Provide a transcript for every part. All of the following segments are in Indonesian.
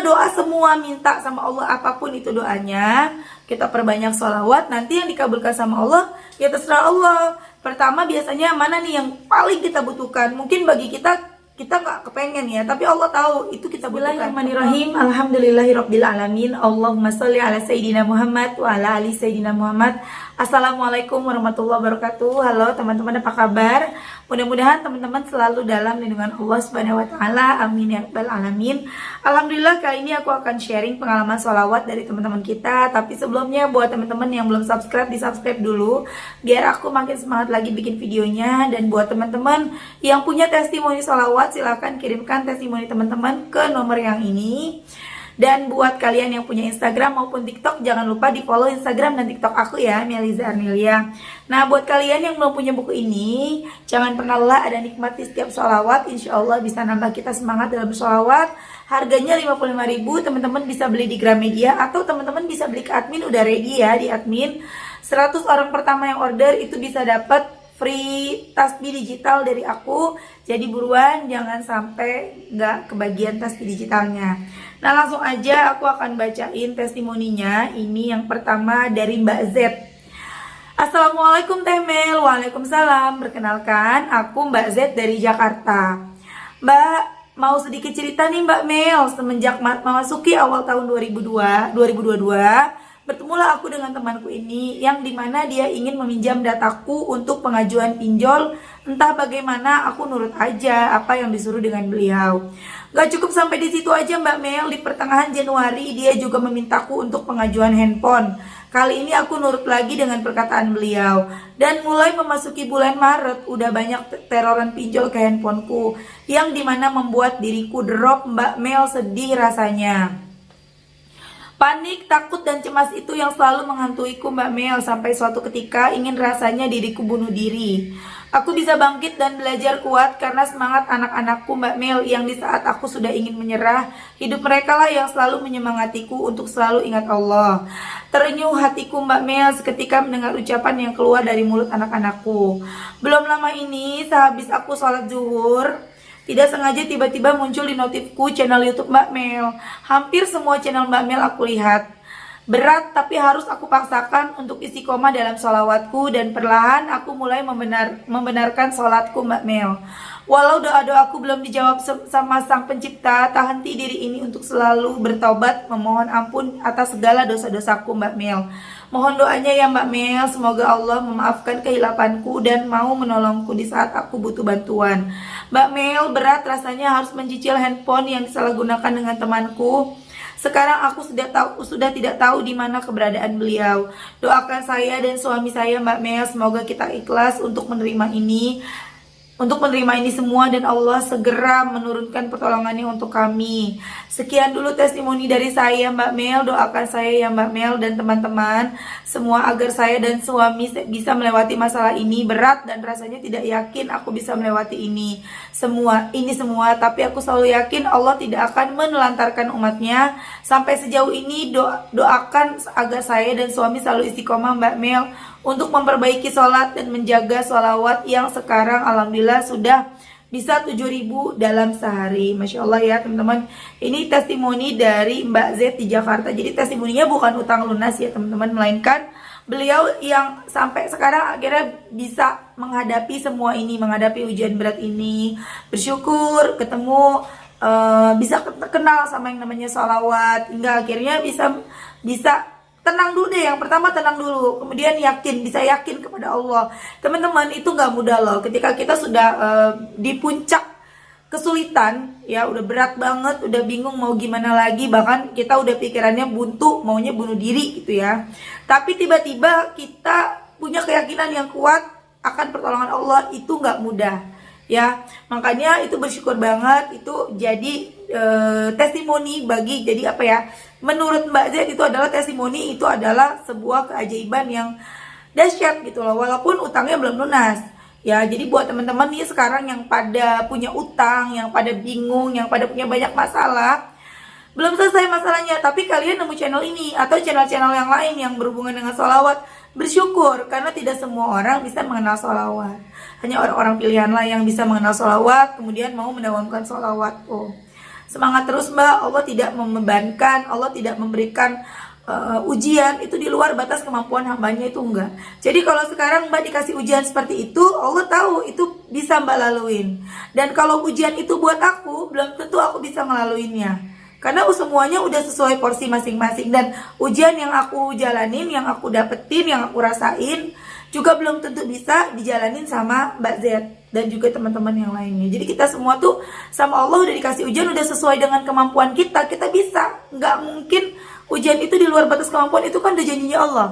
doa semua, minta sama Allah apapun itu doanya, kita perbanyak sholawat, nanti yang dikabulkan sama Allah ya terserah Allah. Pertama biasanya mana nih yang paling kita butuhkan, mungkin bagi kita nggak kepengen ya, tapi Allah tahu itu kita butuhkan. Bismillahirrahmanirrahim. Alhamdulillahirabbil alamin. Allahumma sholli ala sayyidina Muhammad wa ala ali sayyidina Muhammad. Assalamualaikum warahmatullahi wabarakatuh. Halo teman-teman, apa kabar? Mudah-mudahan teman-teman selalu dalam lindungan Allah Subhanahu wa taala. Amin ya rabbal alamin. Alhamdulillah, kali ini aku akan sharing pengalaman sholawat dari teman-teman kita. Tapi sebelumnya buat teman-teman yang belum subscribe, di-subscribe dulu biar aku makin semangat lagi bikin videonya. Dan buat teman-teman yang punya testimoni sholawat, silahkan kirimkan testimoni teman-teman ke nomor yang ini. Dan buat kalian yang punya Instagram maupun TikTok, jangan lupa di follow Instagram dan TikTok aku ya, Meliza Arnelia. Nah, buat kalian yang belum punya buku ini, jangan pernah lelah ada nikmati setiap sholawat. Insya Allah bisa nambah kita semangat dalam sholawat. Harganya 55.000, teman-teman bisa beli di Gramedia atau teman-teman bisa beli ke admin, udah ready ya di admin. 100 orang pertama yang order itu bisa dapat free tasbih digital dari aku. Jadi buruan, jangan sampai nggak kebagian tasbih digitalnya. Nah, langsung aja aku akan bacain testimoninya. Ini yang pertama dari Mbak Z. Assalamualaikum Teh Mel. Waalaikumsalam. Perkenalkan, aku Mbak Z dari Jakarta. Mbak, mau sedikit cerita nih Mbak Mel. Semenjak memasuki awal tahun 2022, bertemulah aku dengan temanku ini yang dimana dia ingin meminjam dataku untuk pengajuan pinjol. Entah bagaimana aku nurut aja apa yang disuruh dengan beliau. Gak cukup sampai di situ aja Mbak Mel, di pertengahan Januari dia juga memintaku untuk pengajuan handphone. Kali ini aku nurut lagi dengan perkataan beliau. Dan mulai memasuki bulan Maret udah banyak teroran pinjol ke handphoneku, yang dimana membuat diriku drop Mbak Mel, sedih rasanya. Panik, takut, dan cemas itu yang selalu menghantuiku Mbak Mel, sampai suatu ketika ingin rasanya diriku bunuh diri. Aku bisa bangkit dan belajar kuat karena semangat anak-anakku Mbak Mel, yang di saat aku sudah ingin menyerah, hidup mereka lah yang selalu menyemangatiku untuk selalu ingat Allah. Terenyuh hatiku Mbak Mel seketika mendengar ucapan yang keluar dari mulut anak-anakku. Belum lama ini, sehabis aku sholat zuhur, tidak sengaja tiba-tiba muncul di notifku channel YouTube Mbak Mel. Hampir semua channel Mbak Mel aku lihat. Berat, tapi harus aku paksakan untuk istiqomah dalam sholawatku, dan perlahan aku mulai membenarkan sholatku Mbak Mel. Walau doa-doaku belum dijawab sama Sang Pencipta, tak henti diri ini untuk selalu bertobat, memohon ampun atas segala dosa-dosaku Mbak Mel. Mohon doanya ya Mbak Mel, semoga Allah memaafkan kehilafanku dan mau menolongku di saat aku butuh bantuan. Mbak Mel, berat rasanya harus mencicil handphone yang disalahgunakan dengan temanku. Sekarang aku sudah tidak tahu di mana keberadaan beliau. Doakan saya dan suami saya Mbak Mel, semoga kita ikhlas untuk menerima ini semua, dan Allah segera menurunkan pertolongannya untuk kami. Sekian dulu testimoni dari saya Mbak Mel. Doakan saya ya Mbak Mel dan teman-teman semua agar saya dan suami bisa melewati masalah ini. Berat dan rasanya tidak yakin aku bisa melewati ini semua. Tapi aku selalu yakin Allah tidak akan menelantarkan umatnya. Sampai sejauh ini doakan agar saya dan suami selalu istiqomah Mbak Mel untuk memperbaiki sholat dan menjaga sholawat yang sekarang alhamdulillah sudah bisa 7.000 dalam sehari. Masya Allah ya teman-teman. Ini testimoni dari Mbak Z di Jakarta. Jadi testimoninya bukan utang lunas ya teman-teman, melainkan beliau yang sampai sekarang akhirnya bisa menghadapi semua ini, menghadapi ujian berat ini, bersyukur ketemu, bisa kenal sama yang namanya sholawat, hingga akhirnya bisa tenang dulu deh. Yang pertama tenang dulu, kemudian bisa yakin kepada Allah. Teman-teman, itu gak mudah loh. Ketika kita sudah di puncak kesulitan, ya udah berat banget, udah bingung mau gimana lagi, bahkan kita udah pikirannya buntu, maunya bunuh diri gitu ya. Tapi tiba-tiba kita punya keyakinan yang kuat akan pertolongan Allah, itu gak mudah ya. Makanya itu bersyukur banget, itu jadi testimoni bagi, jadi apa ya, menurut Mbak Z itu adalah testimoni, itu adalah sebuah keajaiban yang dahsyat gitu loh, walaupun utangnya belum lunas ya. Jadi buat teman-teman nih sekarang yang pada punya utang, yang pada bingung, yang pada punya banyak masalah, belum selesai masalahnya, tapi kalian nemu channel ini atau channel-channel yang lain yang berhubungan dengan sholawat, bersyukur karena tidak semua orang bisa mengenal sholawat. Hanya orang-orang pilihanlah yang bisa mengenal sholawat kemudian mau mendawamkan sholawat. Semangat terus Mbak, Allah tidak membebankan, Allah tidak memberikan ujian itu di luar batas kemampuan hambanya, itu enggak. Jadi kalau sekarang Mbak dikasih ujian seperti itu, Allah tahu itu bisa Mbak laluin. Dan kalau ujian itu buat aku, belum tentu aku bisa ngelaluinnya. Karena semuanya udah sesuai porsi masing-masing. Dan ujian yang aku jalanin, yang aku dapetin, yang aku rasain juga belum tentu bisa dijalanin sama Mbak Z dan juga teman-teman yang lainnya. Jadi kita semua tuh sama Allah udah dikasih ujian, udah sesuai dengan kemampuan kita, kita bisa. Nggak mungkin ujian itu di luar batas kemampuan, itu kan udah janjinya Allah.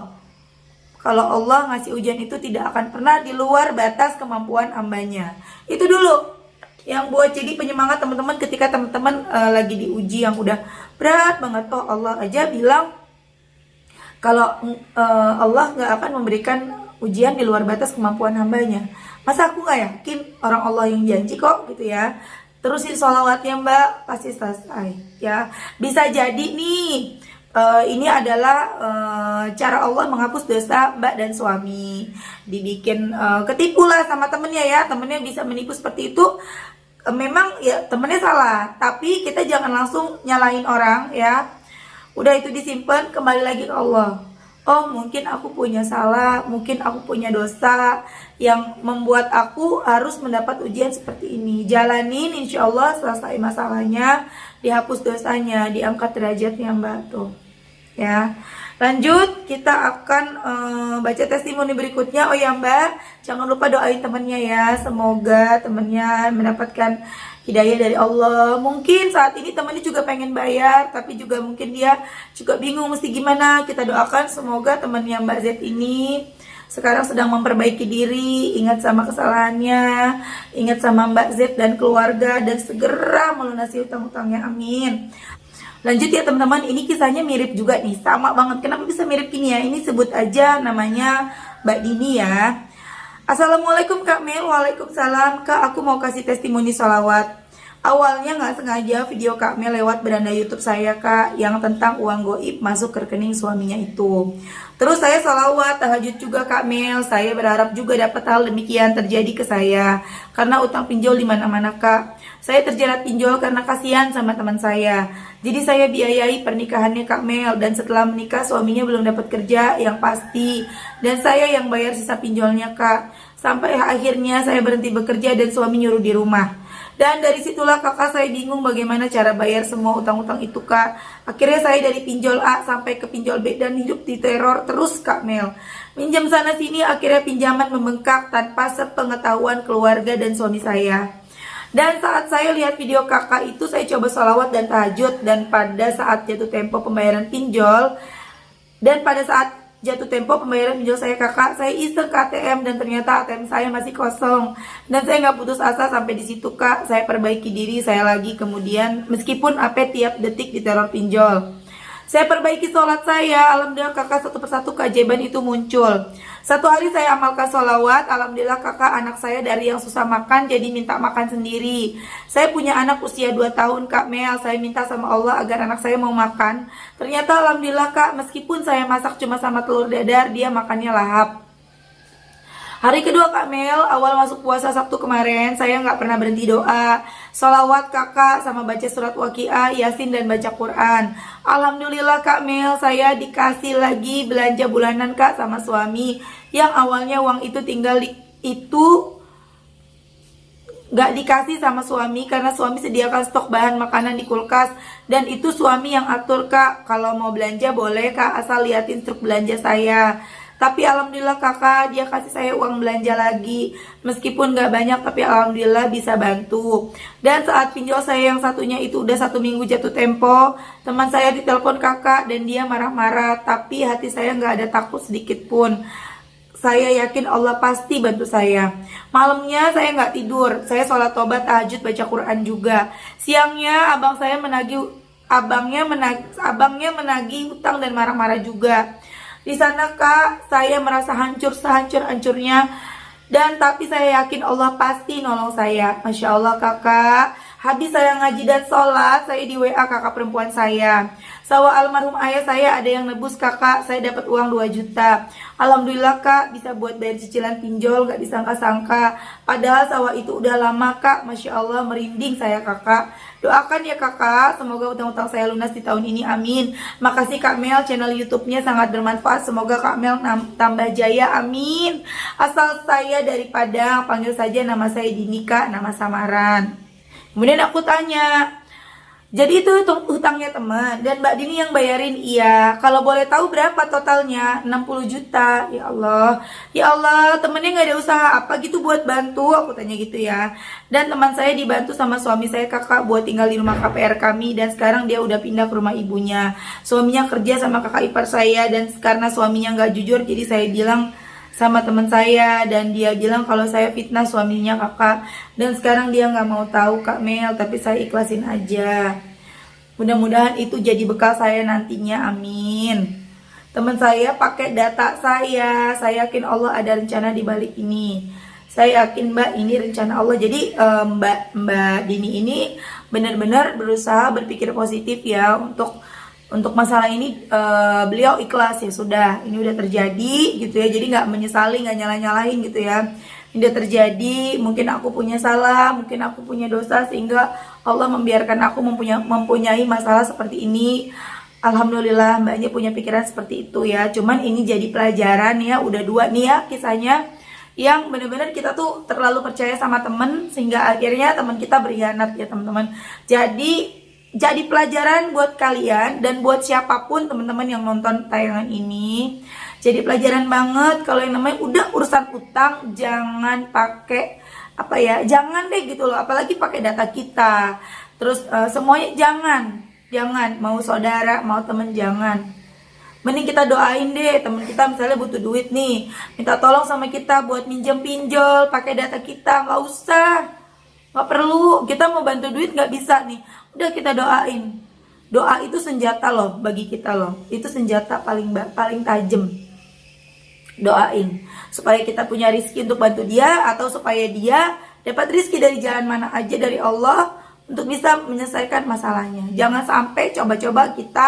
Kalau Allah ngasih ujian itu tidak akan pernah di luar batas kemampuan hambanya. Itu dulu yang buat jadi penyemangat teman-teman ketika teman-teman lagi diuji yang udah berat banget. Oh, Allah aja bilang kalau Allah nggak akan memberikan ujian di luar batas kemampuan hambanya. Masa aku nggak yakin orang Allah yang janji kok gitu ya. Terusin sholawatnya Mbak, pasti selesai ya. Bisa jadi nih ini adalah cara Allah menghapus dosa Mbak dan suami. Dibikin ketipu lah sama temennya ya, temennya bisa menipu seperti itu. Memang ya temennya salah, tapi kita jangan langsung nyalain orang ya. Udah itu disimpan, kembali lagi ke Allah. Oh mungkin aku punya salah, mungkin aku punya dosa yang membuat aku harus mendapat ujian seperti ini. Jalanin, insya Allah selesai masalahnya, dihapus dosanya, diangkat derajatnya Mbak tuh ya. Lanjut, kita akan baca testimoni berikutnya. Oh ya Mbak, jangan lupa doain temannya ya, semoga temannya mendapatkan hidayah dari Allah. Mungkin saat ini temannya juga pengen bayar, tapi juga mungkin dia juga bingung mesti gimana. Kita doakan semoga temannya Mbak Z ini sekarang sedang memperbaiki diri, ingat sama kesalahannya, ingat sama Mbak Z dan keluarga, dan segera melunasi utang-utangnya, amin. Lanjut ya teman-teman, ini kisahnya mirip juga nih, sama banget. Kenapa bisa mirip gini ya? Ini sebut aja namanya Mbak Dini ya. Assalamualaikum Kak Mel. Waalaikumsalam Kak, aku mau kasih testimoni sholawat. Awalnya nggak sengaja video Kak Mel lewat beranda YouTube saya Kak, yang tentang uang goib masuk ke rekening suaminya itu. Terus saya sholawat, tahajud juga Kak Mel. Saya berharap juga dapat hal demikian terjadi ke saya, karena utang pinjol di mana-mana Kak. Saya terjerat pinjol karena kasihan sama teman saya. Jadi saya biayai pernikahannya Kak Mel, dan setelah menikah suaminya belum dapat kerja yang pasti, dan saya yang bayar sisa pinjolnya Kak. Sampai akhirnya saya berhenti bekerja dan suami nyuruh di rumah. Dan dari situlah kakak saya bingung bagaimana cara bayar semua utang-utang itu Kak. Akhirnya saya dari pinjol A sampai ke pinjol B dan hidup di teror terus Kak Mel. Minjam sana sini, akhirnya pinjaman membengkak tanpa sepengetahuan keluarga dan suami saya. Dan saat saya lihat video kakak itu, saya coba sholawat dan tahajud. Dan pada saat jatuh tempo pembayaran pinjol, pinjol saya kakak, saya iseng ke ATM dan ternyata ATM saya masih kosong. Dan saya nggak putus asa sampai di situ Kak. Saya perbaiki diri saya lagi kemudian, meskipun AP tiap detik diteror pinjol. Saya perbaiki sholat saya, alhamdulillah kakak satu persatu keajaiban itu muncul. Satu hari saya amalkan sholawat, alhamdulillah kakak anak saya dari yang susah makan jadi minta makan sendiri. Saya punya anak usia 2 tahun Kak Mel, saya minta sama Allah agar anak saya mau makan. Ternyata alhamdulillah Kak, meskipun saya masak cuma sama telur dadar, dia makannya lahap. Hari kedua Kak Mel, awal masuk puasa Sabtu kemarin, saya nggak pernah berhenti doa, sholawat kakak sama baca surat Waqiah, Yasin dan baca Quran. Alhamdulillah Kak Mel, saya dikasih lagi belanja bulanan Kak sama suami, yang awalnya uang itu nggak dikasih sama suami karena suami sediakan stok bahan makanan di kulkas, dan itu suami yang atur Kak. Kalau mau belanja boleh Kak, asal liatin truk belanja saya. Tapi alhamdulillah kakak, dia kasih saya uang belanja lagi. Meskipun gak banyak, tapi alhamdulillah bisa bantu. Dan saat pinjol saya yang satunya itu udah 1 minggu jatuh tempo, teman saya ditelepon kakak dan dia marah-marah. Tapi hati saya gak ada takut sedikit pun. Saya yakin Allah pasti bantu saya. Malamnya saya gak tidur, saya sholat tobat, tahajud, baca Quran juga. Siangnya abangnya menagih hutang dan marah-marah juga. Di sana Kak, saya merasa hancur sehancur-hancurnya, dan tapi saya yakin Allah pasti nolong saya. Masya Allah kakak, Habis saya ngaji dan sholat, saya di WA kakak perempuan saya. Sawah almarhum ayah saya ada yang nebus kakak, saya dapat uang 2 juta. Alhamdulillah kak, bisa buat bayar cicilan pinjol, gak disangka-sangka. Padahal sawah itu udah lama kak, Masya Allah merinding saya kakak. Doakan ya kakak, semoga utang-utang saya lunas di tahun ini, amin. Makasih Kak Mel, channel YouTube-nya sangat bermanfaat. Semoga Kak Mel tambah jaya, amin. Asal saya dari Padang, panggil saja nama saya Dinika, nama samaran. Kemudian aku tanya, jadi itu hutangnya teman dan Mbak Dini yang bayarin? Iya. Kalau boleh tahu berapa totalnya? 60 juta. Ya Allah, ya Allah, temennya nggak ada usaha apa gitu buat bantu? Aku tanya gitu ya. Dan teman saya dibantu sama suami saya kakak buat tinggal di rumah KPR kami, dan sekarang dia udah pindah ke rumah ibunya. Suaminya kerja sama kakak ipar saya, dan karena suaminya nggak jujur, jadi saya bilang sama teman saya, dan dia bilang kalau saya fitnah suaminya kakak, dan sekarang dia nggak mau tahu Kak Mel, tapi saya ikhlasin aja. Mudah-mudahan itu jadi bekal saya nantinya, amin. Teman saya pakai data saya yakin Allah ada rencana di balik ini. Saya yakin Mbak ini rencana Allah. Jadi Mbak Dini ini benar-benar berusaha berpikir positif ya untuk masalah ini. Beliau ikhlas, ya sudah, ini udah terjadi gitu ya, jadi nggak menyesali, nggak nyalahin gitu ya. Ini udah terjadi, mungkin aku punya salah, mungkin aku punya dosa sehingga Allah membiarkan aku mempunyai masalah seperti ini. Alhamdulillah mbaknya punya pikiran seperti itu ya. Cuman ini jadi pelajaran ya, udah 2 nih ya kisahnya, yang benar-benar kita tuh terlalu percaya sama temen sehingga akhirnya teman kita berkhianat ya teman-teman. Jadi pelajaran buat kalian dan buat siapapun teman-teman yang nonton tayangan ini. Jadi pelajaran banget kalau yang namanya udah urusan utang, jangan pakai jangan deh gitu loh, apalagi pakai data kita. Terus semuanya jangan mau saudara, mau temen jangan. Mending kita doain deh temen kita misalnya butuh duit nih, minta tolong sama kita buat minjem pinjol, pakai data kita, nggak usah. Nggak perlu, kita mau bantu duit nggak bisa nih, udah kita doain. Doa itu senjata loh bagi kita loh, itu senjata paling tajam. Doain supaya kita punya rizki untuk bantu dia, atau supaya dia dapat rizki dari jalan mana aja dari Allah untuk bisa menyelesaikan masalahnya. Jangan sampai coba-coba kita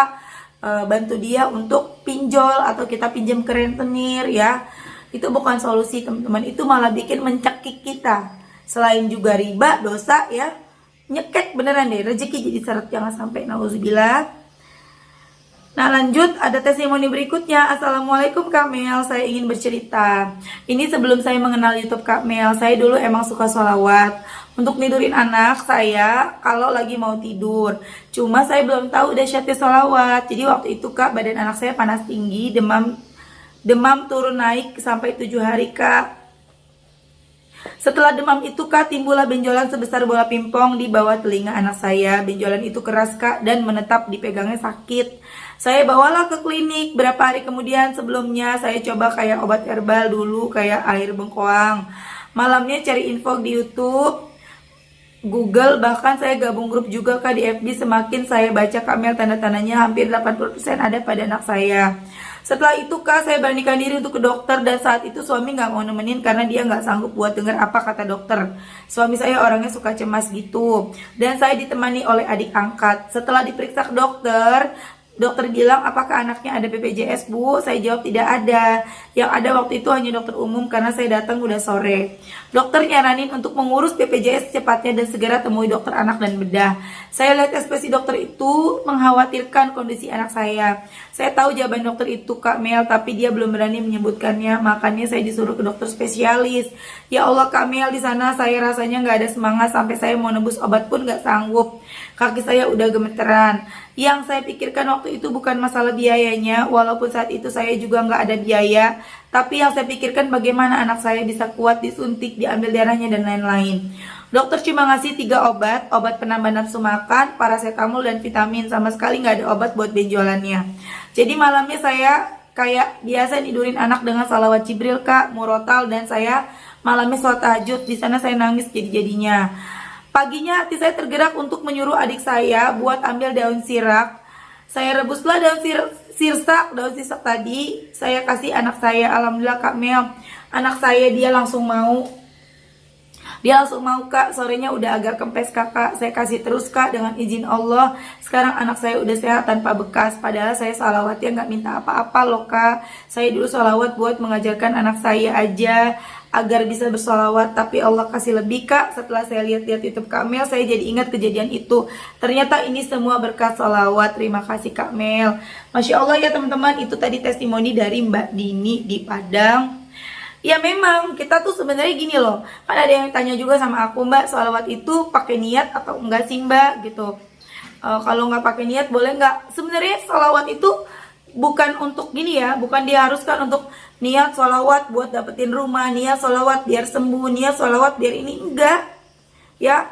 bantu dia untuk pinjol atau kita pinjam ke rentenir ya. Itu bukan solusi teman-teman, itu malah bikin mencekik kita. Selain juga riba, dosa ya, nyekek beneran deh, rezeki jadi seret, jangan sampai, nauzubillah. Nah lanjut, ada testimoni berikutnya. Assalamualaikum Kak Mel, saya ingin bercerita. Ini sebelum saya mengenal YouTube Kak Mel, saya dulu emang suka sholawat untuk tidurin anak saya kalau lagi mau tidur. Cuma saya belum tahu dahsyatnya sholawat. Jadi waktu itu Kak, badan anak saya panas tinggi, demam turun naik sampai 7 hari Kak. Setelah demam itu Kak, timbullah benjolan sebesar bola pingpong di bawah telinga anak saya. Benjolan itu keras Kak dan menetap, dipegangnya sakit. Saya bawalah ke klinik. Berapa hari kemudian, sebelumnya saya coba kayak obat herbal dulu, kayak air bengkoang. Malamnya cari info di YouTube, Google, bahkan saya gabung grup juga Kak di FB. Semakin saya baca Kak Mel, tanda-tandanya hampir 80% ada pada anak saya. Setelah itu Kak, saya beranikan diri untuk ke dokter, dan saat itu suami nggak mau nemenin karena dia nggak sanggup buat dengar apa kata dokter. Suami saya orangnya suka cemas gitu, dan saya ditemani oleh adik angkat. Setelah diperiksa ke dokter bilang apakah anaknya ada BPJS Bu? Saya jawab tidak ada. Yang ada waktu itu hanya dokter umum karena saya datang udah sore. Dokter nyaranin untuk mengurus BPJS secepatnya dan segera temui dokter anak dan bedah. Saya lihat ekspresi dokter itu mengkhawatirkan kondisi anak saya. Saya tahu jawaban dokter itu Kak Mel, tapi dia belum berani menyebutkannya. Makanya saya disuruh ke dokter spesialis. Ya Allah Kak Mel, di sana saya rasanya nggak ada semangat, sampai saya mau nebus obat pun nggak sanggup. Kaki saya udah gemeteran. Yang saya pikirkan waktu itu bukan masalah biayanya, walaupun saat itu saya juga nggak ada biaya. Tapi yang saya pikirkan bagaimana anak saya bisa kuat disuntik, diambil darahnya dan lain-lain. Dokter cuma ngasih 3 obat penambah nafsu makan, paracetamol dan vitamin. Sama sekali nggak ada obat buat benjolannya. Jadi malamnya saya kayak biasa tidurin anak dengan salawat Jibril Kak, murotal, dan saya malamnya sholat tahajud. Di sana saya nangis jadi-jadinya. Paginya hati saya tergerak untuk menyuruh adik saya buat ambil daun sirak. Saya rebuslah daun sirsak tadi, saya kasih anak saya. Alhamdulillah Kak Mel, anak saya dia langsung mau. Dia langsung mau, Kak, sorenya udah agak kempes Kakak, saya kasih terus Kak dengan izin Allah. Sekarang anak saya udah sehat tanpa bekas. Padahal saya salawatnya nggak minta apa-apa loh Kak. Saya dulu salawat buat mengajarkan anak saya aja agar bisa bersolawat, tapi Allah kasih lebih Kak. Setelah saya lihat-lihat YouTube Kak Mel, saya jadi ingat kejadian itu. Ternyata ini semua berkat solawat. Terima kasih Kak Mel. Masya Allah ya teman-teman, itu tadi testimoni dari Mbak Dini di Padang. Ya memang kita tuh sebenarnya gini loh, kan ada yang tanya juga sama aku, Mbak, sholawat itu pakai niat atau enggak sih Mbak gitu. Kalau nggak pakai niat boleh nggak? Sebenarnya sholawat itu bukan untuk gini ya, bukan diharuskan untuk niat sholawat buat dapetin rumah, niat sholawat biar sembuh, niat sholawat biar ini, enggak ya.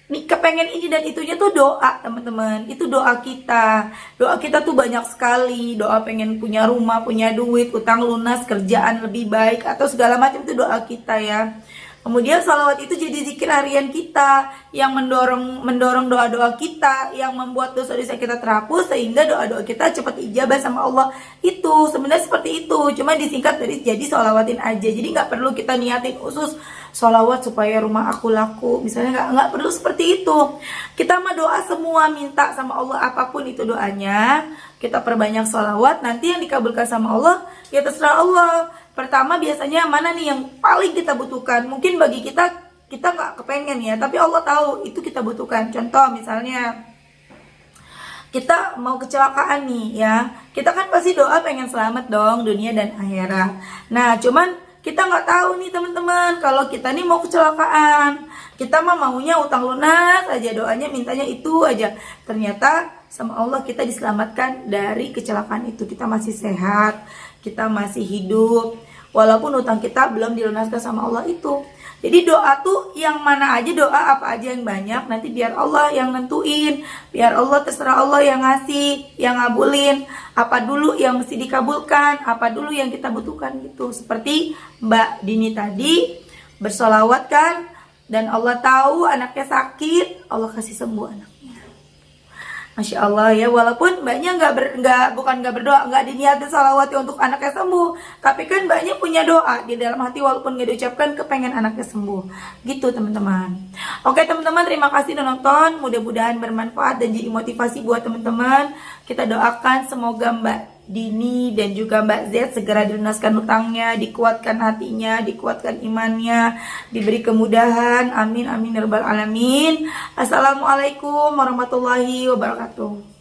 Nih kepengen ini dan itunya tuh doa teman-teman, itu doa kita tuh banyak sekali, doa pengen punya rumah, punya duit, utang lunas, kerjaan lebih baik atau segala macam, itu doa kita ya. Kemudian salawat itu jadi zikir harian kita yang mendorong doa-doa kita, yang membuat dosa-dosa kita terhapus sehingga doa-doa kita cepat ijabah sama Allah. Itu sebenarnya seperti itu, cuma disingkat dari jadi sholawatin aja. Jadi nggak perlu kita niatin khusus sholawat supaya rumah aku laku, misalnya nggak perlu seperti itu. Kita mah doa semua, minta sama Allah apapun itu doanya, kita perbanyak sholawat, nanti yang dikabulkan sama Allah ya terserah Allah. Pertama biasanya mana nih yang paling kita butuhkan? Mungkin bagi kita nggak kepengen ya, tapi Allah tahu itu kita butuhkan. Contoh misalnya kita mau kecelakaan nih ya, kita kan pasti doa pengen selamat dong dunia dan akhirat. Nah cuman kita nggak tahu nih teman-teman, kalau kita nih mau kecelakaan, kita mah maunya utang lunas aja, doanya mintanya itu aja. Ternyata sama Allah kita diselamatkan dari kecelakaan itu, kita masih sehat, kita masih hidup, walaupun utang kita belum dilunaskan sama Allah itu. Jadi doa tuh yang mana aja, doa apa aja yang banyak, nanti biar Allah yang nentuin, biar Allah terserah Allah yang ngasih, yang ngabulin, apa dulu yang mesti dikabulkan, apa dulu yang kita butuhkan gitu. Seperti Mbak Dini tadi bersolawat kan, dan Allah tahu anaknya sakit, Allah kasih sembuh anaknya. Masya Allah ya, walaupun mbaknya bukan nggak berdoa, nggak diniatin salawatnya untuk anaknya sembuh, tapi kan mbaknya punya doa di dalam hati walaupun nggak diucapkan, kepengen anaknya sembuh gitu teman-teman. Oke teman-teman, terima kasih udah nonton, mudah-mudahan bermanfaat dan jadi motivasi buat teman-teman. Kita doakan semoga Mbak Dini dan juga Mbak Z segera dilunaskan utangnya, dikuatkan hatinya, dikuatkan imannya, diberi kemudahan. Amin amin ya rabbal alamin. Assalamualaikum warahmatullahi wabarakatuh.